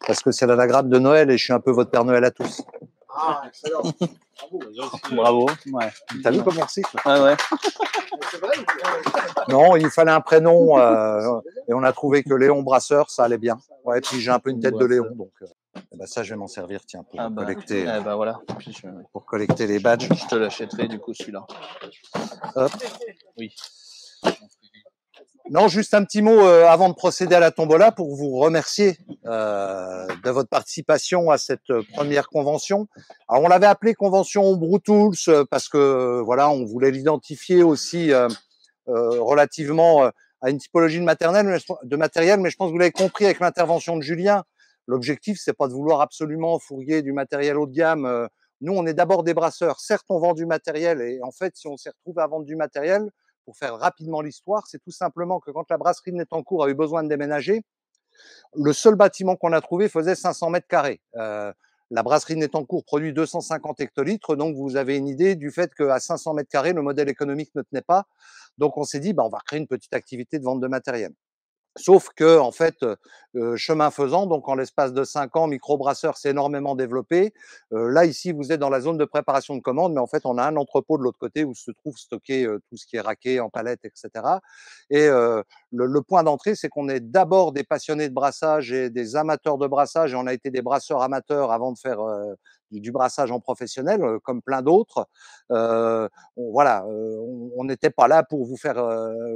parce que c'est la grappe de Noël et je suis un peu votre Père Noël à tous. Ah, excellent. Bravo. Ouais. T'as vu comment on recycle? Ah ouais. C'est vrai ou pas? Non, il fallait un prénom et on a trouvé que Léon Brasseur, ça allait bien. Ouais, puis j'ai un peu une tête de Léon, donc ben ça, je vais m'en servir, tiens, pour collecter. Voilà. Pour collecter les badges. Je te l'achèterai du coup celui-là. Hop. Oui. Non, juste un petit mot avant de procéder à la tombola pour vous remercier de votre participation à cette première convention. Alors, on l'avait appelée convention Homebrew Tools parce que voilà, on voulait l'identifier aussi relativement à une typologie de matériel, mais je pense que vous l'avez compris avec l'intervention de Julien. L'objectif, c'est pas de vouloir absolument fourguer du matériel haut de gamme. Nous, on est d'abord des brasseurs. Certes, on vend du matériel et en fait, si on s'est retrouvé à vendre du matériel, pour faire rapidement l'histoire, c'est tout simplement que quand la brasserie de Nettencourt a eu besoin de déménager, le seul bâtiment qu'on a trouvé faisait 500 mètres carrés. La brasserie de Nettencourt produit 250 hectolitres, donc vous avez une idée du fait qu'à 500 mètres carrés, le modèle économique ne tenait pas. Donc on s'est dit, on va créer une petite activité de vente de matériel. Sauf que, en fait, chemin faisant, donc en l'espace de 5 ans, Microbrasseur s'est énormément développé. Là, ici, vous êtes dans la zone de préparation de commande, mais en fait, on a un entrepôt de l'autre côté où se trouve stocké tout ce qui est raqué en palette, etc. Et le point d'entrée, c'est qu'on est d'abord des passionnés de brassage et des amateurs de brassage, et on a été des brasseurs amateurs avant de faire du brassage en professionnel, comme plein d'autres. On n'était pas là pour vous faire,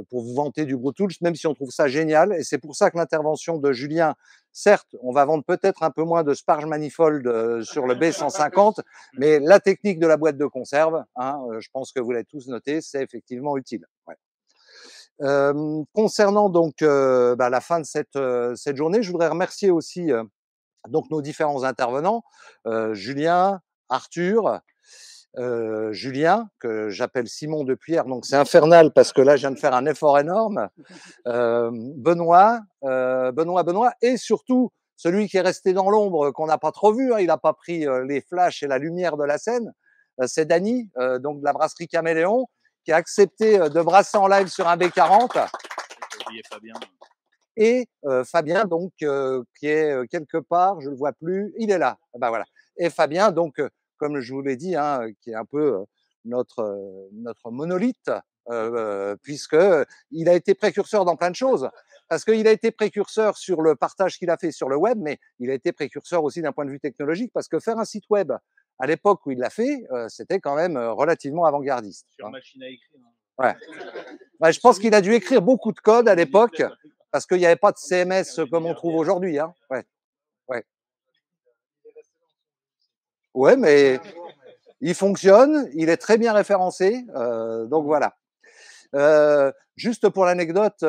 pour vous vanter du Brew Tools, même si on trouve ça génial. Et c'est pour ça que l'intervention de Julien, certes, on va vendre peut-être un peu moins de Sparge Manifold sur le B150, mais la technique de la boîte de conserve, je pense que vous l'avez tous noté, c'est effectivement utile. Ouais. Concernant donc la fin de cette journée, je voudrais remercier aussi donc nos différents intervenants, Julien, Arthur, Julien, que j'appelle Simon depuis hier, donc c'est infernal parce que là je viens de faire un effort énorme, Benoît, et surtout celui qui est resté dans l'ombre, qu'on n'a pas trop vu, il n'a pas pris les flashs et la lumière de la scène, c'est Dany, donc de la brasserie Caméléon, qui a accepté de brasser en live sur un B40. Et Fabien, donc, qui est quelque part, je le vois plus, il est là. Voilà. Et Fabien, donc, comme je vous l'ai dit, qui est un peu notre monolithe, puisque il a été précurseur dans plein de choses. Parce qu'il a été précurseur sur le partage qu'il a fait sur le web, mais il a été précurseur aussi d'un point de vue technologique, parce que faire un site web à l'époque où il l'a fait, c'était quand même relativement avant-gardiste. Sur machine à écrire. Ouais, je pense qu'il a dû écrire beaucoup de code à l'époque, parce qu'il n'y avait pas de CMS comme on trouve aujourd'hui. Ouais, mais il fonctionne, il est très bien référencé, donc voilà. Juste pour l'anecdote,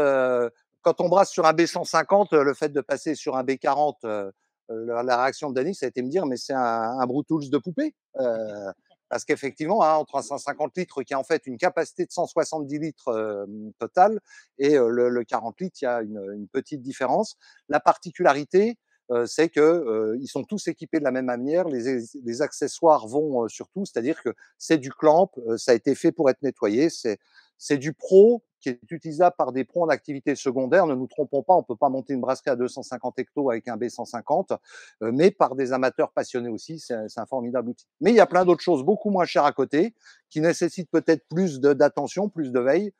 quand on brasse sur un B150, le fait de passer sur un B40, la réaction de Dany, ça a été me dire, mais c'est un Brew Tools de poupée. Parce qu'effectivement, entre un 150 litres qui a en fait une capacité de 170 litres total et le 40 litres, il y a une petite différence. La particularité, c'est que ils sont tous équipés de la même manière. Les accessoires vont sur tout, c'est-à-dire que c'est du clamp, ça a été fait pour être nettoyé. C'est du pro qui est utilisable par des pros en activité secondaire. Ne nous trompons pas, on peut pas monter une brasserie à 250 hectos avec un B150, mais par des amateurs passionnés aussi, c'est un formidable outil. Mais il y a plein d'autres choses beaucoup moins chères à côté, qui nécessitent peut-être plus d'attention, plus de veille.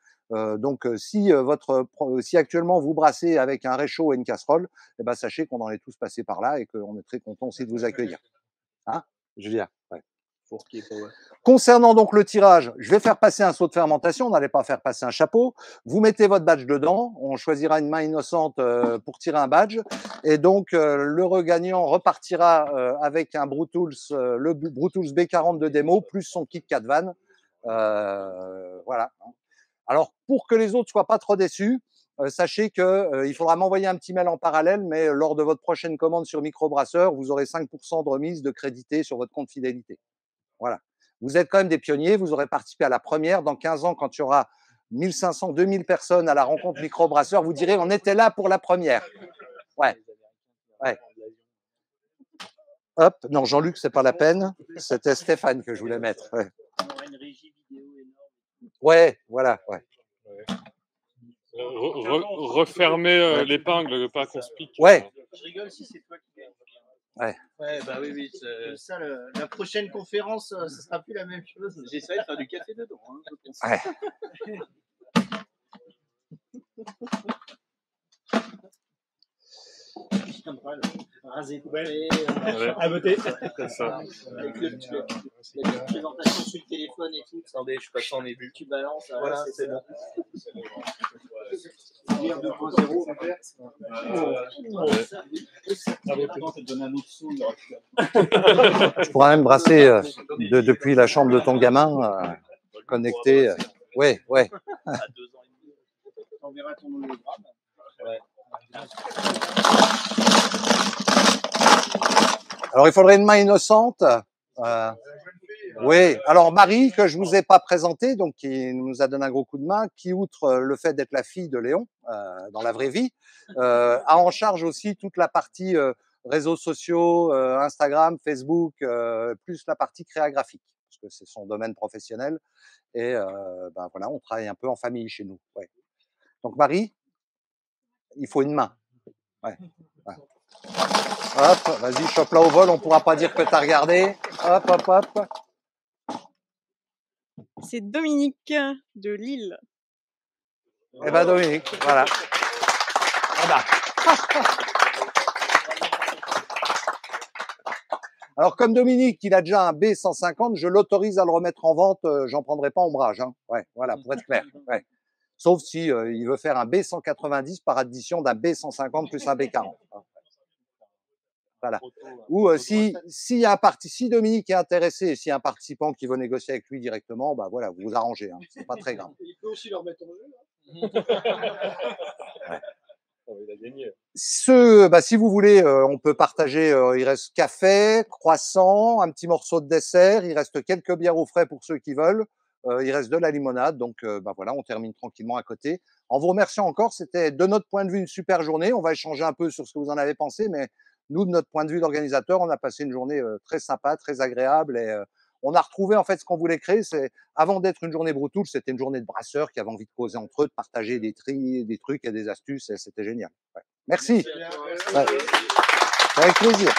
Si actuellement vous brassez avec un réchaud et une casserole, sachez qu'on en est tous passés par là et qu'on est très content aussi de vous accueillir. Julien, ouais. Concernant donc le tirage, je vais faire passer un seau de fermentation, on n'allait pas faire passer un chapeau. Vous mettez votre badge dedans, on choisira une main innocente pour tirer un badge. Et donc, le regagnant repartira avec un Brew Tools, le Brew Tools B40 de démo, plus son kit 4 vannes. Voilà. Alors, pour que les autres soient pas trop déçus, sachez que il faudra m'envoyer un petit mail en parallèle, mais lors de votre prochaine commande sur Microbrasseur, vous aurez 5% de remise de crédité sur votre compte fidélité. Voilà. Vous êtes quand même des pionniers, vous aurez participé à la première. Dans 15 ans, quand il y aura 1500, 2000 personnes à la rencontre Microbrasseur, vous direz on était là pour la première. Ouais. Hop, non, Jean-Luc, c'est pas la peine. C'était Stéphane que je voulais mettre. Ouais, voilà. Ouais. Refermer l'épingle, pas qu'on se pique. Ouais. Je rigole si c'est toi qui gagne. Ouais, bah oui. Ça, la prochaine conférence, ce sera plus la même chose. J'essaierai de faire du café dedans. Hein, je pense. Ouais. Rasé, coupé, À voter. avec la petite présentation sur le téléphone et tout. Attendez, je suis pas en début. Tu balances. Voilà, c'est bon. Dire 2.0. Je pourrais même brasser depuis la chambre de ton gamin, connecté. Ouais. À 2 ans et demi. On verra ton hologramme. Ouais. Alors, il faudrait une main innocente. Oui. Alors, Marie, que je vous ai pas présentée, donc qui nous a donné un gros coup de main, qui, outre le fait d'être la fille de Léon dans la vraie vie, a en charge aussi toute la partie réseaux sociaux, Instagram, Facebook, plus la partie créa graphique, parce que c'est son domaine professionnel. Et ben voilà, on travaille un peu en famille chez nous. Ouais. Donc, Marie, il faut une main. Ouais. Hop, vas-y, chope-la au vol, on pourra pas dire que tu as regardé. Hop. C'est Dominique de Lille. Eh ben Dominique, voilà. Ah bah. Alors comme Dominique, il a déjà un B150, je l'autorise à le remettre en vente, j'en prendrai pas ombrage. Hein. Ouais, voilà, pour être clair. Ouais. Sauf si il veut faire un B190 par addition d'un B150 plus un B40. Voilà. Ou si Dominique est intéressé, s'il y a un participant qui veut négocier avec lui directement, bah voilà, vous vous arrangez, hein, c'est pas très grave. Il peut aussi le remettre en jeu. Ouais. Il a gagné. Si vous voulez, on peut partager. Il reste café, croissant, un petit morceau de dessert. Il reste quelques bières au frais pour ceux qui veulent. Il reste de la limonade. Donc, voilà, on termine tranquillement à côté. En vous remerciant encore, c'était de notre point de vue une super journée. On va échanger un peu sur ce que vous en avez pensé, mais nous, de notre point de vue d'organisateur, on a passé une journée très sympa, très agréable et on a retrouvé en fait ce qu'on voulait créer. C'est avant d'être une journée Brutools, c'était une journée de brasseurs qui avaient envie de causer entre eux, de partager des trucs et des astuces. Et c'était génial. Ouais. Merci. Ouais. Avec plaisir.